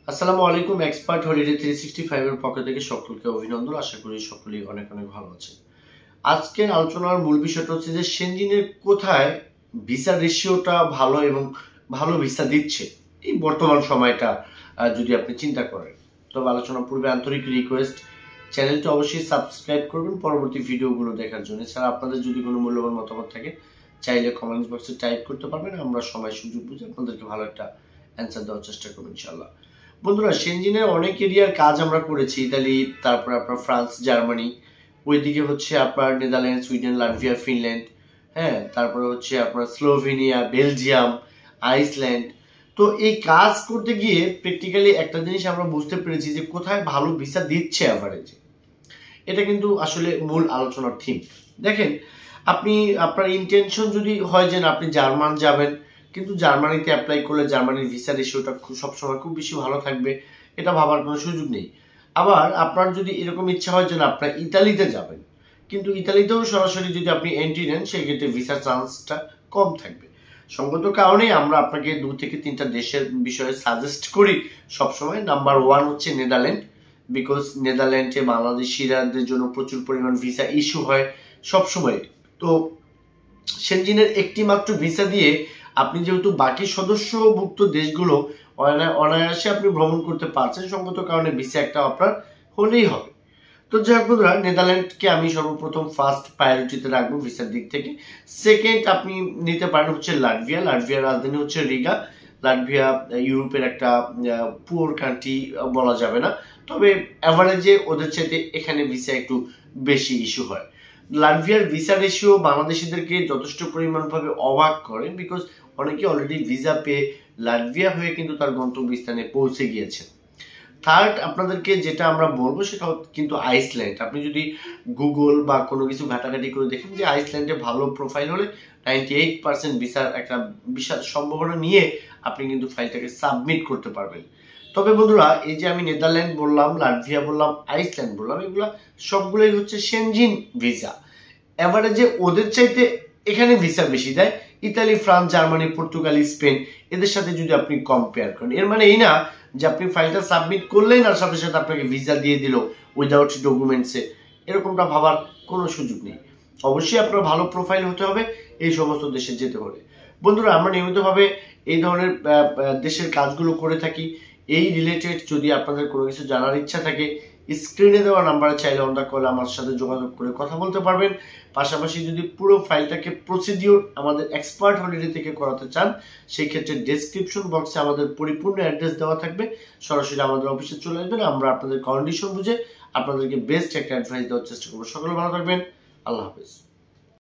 আসসালামু আলাইকুম। Expert holiday 365 এর পক্ষ থেকে সকলকে অভিনন্দন। আশা করি সকলেই অনেক অনেক ভালো আছেন। আজকের আলোচনার মূল বিষয়টা হচ্ছে যে সেনজিনের কোথায় ভিসা রেশিওটা ভালো এবং ভালো ভিসা দিচ্ছে এই বর্তমান সময়টা যদি আপনি চিন্তা করেন। তবে আলোচনার পূর্বে আন্তরিক রিকোয়েস্ট, চ্যানেলটা অবশ্যই সাবস্ক্রাইব করবেন পরবর্তী ভিডিওগুলো দেখার জন্য। এছাড়া আপনাদের যদি কোনো মূল্যবান মতামত থাকে চাইলে কমেন্টস বক্সে টাইপ করতে পারবেন। আমরা সময় সুযোগ বুঝে আপনাদেরকে ভালো একটা অ্যান্সার দেওয়ার চেষ্টা করব ইনশাআল্লাহ। বন্ধুরা, সেনজিনের অনেক এরিয়ার কাজ আমরা করেছি। ইতালি, তারপর আপনার ফ্রান্স, জার্মানি, ওইদিকে হচ্ছে আপনার নেদারল্যান্ড, সুইডেন, লাটভিয়া, ফিনল্যান্ড, হ্যাঁ, তারপরে হচ্ছে আপনার স্লোভেনিয়া, বেলজিয়াম, আইসল্যান্ড। তো এই কাজ করতে গিয়ে প্র্যাকটিক্যালি একটা জিনিস আমরা বুঝতে পেরেছি যে কোথায় ভালো ভিসা দিচ্ছে অ্যাভারেজে। এটা কিন্তু আসলে মূল আলোচনার থিম। দেখেন, আপনি আপনার ইন্টেনশন যদি হয় যে আপনি জার্মান যাবেন, কিন্তু জার্মানিতে অ্যাপ্লাই করলে জার্মানির ভিসা রেশিওটা সবসময় খুব বেশি ভালো থাকবে, এটা ভাবার কোনো সুযোগ নেই। আবার আপনার যদি এরকম ইচ্ছা হয় যে আপনার ইতালিতে যাবেন, কিন্তু ইতালিতেও সরাসরি যদি আপনি এন্ট্রি নেন সেক্ষেত্রে ভিসা চান্সটা কম থাকবে। সঙ্গত কারণেই আমরা আপনাকে 2 থেকে 3টা দেশের বিষয়ে সাজেস্ট করি সবসময়। নাম্বার 1 হচ্ছে নেদারল্যান্ড, বিকজ নেদারল্যান্ডে বাংলাদেশিরাদের জন্য প্রচুর পরিমাণ ভিসা ইস্যু হয় সবসময়। তো সেনজিনের একটি মাত্র ভিসা দিয়ে আপনি যেহেতু বাকি সদস্যভুক্ত দেশগুলো অনায়াসে আপনি ভ্রমণ করতে পারছেন, সঙ্গত কারণে ভিসা একটা আপনার হলেই হবে। তো যাই হোক বন্ধুরা, নেদারল্যান্ডকে আমি সর্বপ্রথম ফার্স্ট প্রায়োরিটিতে রাখবো ভিসার দিক থেকে। সেকেন্ড আপনি নিতে পারেন হচ্ছে লাটভিয়া। লাটভিয়ার রাজধানী হচ্ছে রিগা। লাটভিয়া ইউরোপের একটা পুয়ার কান্ট্রি বলা যাবে না, তবে অ্যাভারেজে ওদের চাইতে এখানে ভিসা একটু বেশি ইস্যু হয়। লাটভিয়ার ভিসা রেশিও বাংলাদেশিদেরকে যথেষ্ট পরিমাণভাবে অবাক করে, বিকজ অনেকে অলরেডি ভিসা পেয়ে লাটভিয়া হয়ে কিন্তু তার গন্তব্যস্থানে পৌঁছে গিয়েছে। থার্ড আপনাদেরকে যেটা আমরা বলবো সেটা কিন্তু আইসল্যান্ড। আপনি যদি গুগল বা কোনো কিছু ঘাটাঘাটি করে দেখেন যে আইসল্যান্ডে ভালো প্রোফাইল হলে 98% ভিসার একটা বিশাল সম্ভাবনা নিয়ে আপনি কিন্তু ফাইলটাকে সাবমিট করতে পারবেন। তবে বন্ধুরা, এই যে আমি নেদারল্যান্ড বললাম, লাটভিয়া বললাম, আইসল্যান্ড বললাম, এগুলো সবগুলোই হচ্ছে সেনজিন ভিসা। এভারেজে ওদের চাইতে এখানে ভিসা বেশি দেয় Italy, France, Germany, Portugal, Spain, এদের সাথে যদি আপনি কম্পেয়ার করেন। এর মানে এই না যে আপনি ফাইলটা সাবমিট করলেন আর সাথে সাথে আপনাকে ভিসা দিয়ে দিল উইদাউট ডকুমেন্টসে, এরকমটা ভাবার কোনো সুযোগ নেই। অবশ্যই আপনার ভালো প্রোফাইল হতে হবে এই সমস্ত দেশে যেতে হলে। বন্ধুরা, আমরা নিয়মিতভাবে এই ধরনের দেশের কাজগুলো করে থাকি। এই রিলেটেড যদি আপনাদের কোনো কিছু জানার ইচ্ছা থাকে, স্ক্রিনে দেওয়া নাম্বারে চাইলে অন দ্য কল আমার সাথে যোগাযোগ করে কথা বলতে পারবেন। পাশাপাশি যদি পুরো ফাইলটাকে প্রসিডিওর আমাদের এক্সপার্ট হলিডে থেকে করাতে চান, সেই ক্ষেত্রে ডেসক্রিপশন বক্সে আমাদের পরিপূর্ণ অ্যাড্রেস দেওয়া থাকবে। সরাসরি আমাদের অফিসে চলে আসবেন, আমরা আপনাদের কন্ডিশন বুঝে আপনাদেরকে বেস্ট একটা অ্যাডভাইস দেওয়ার চেষ্টা করবো। সকলে ভালো থাকবেন। আল্লাহ হাফেজ।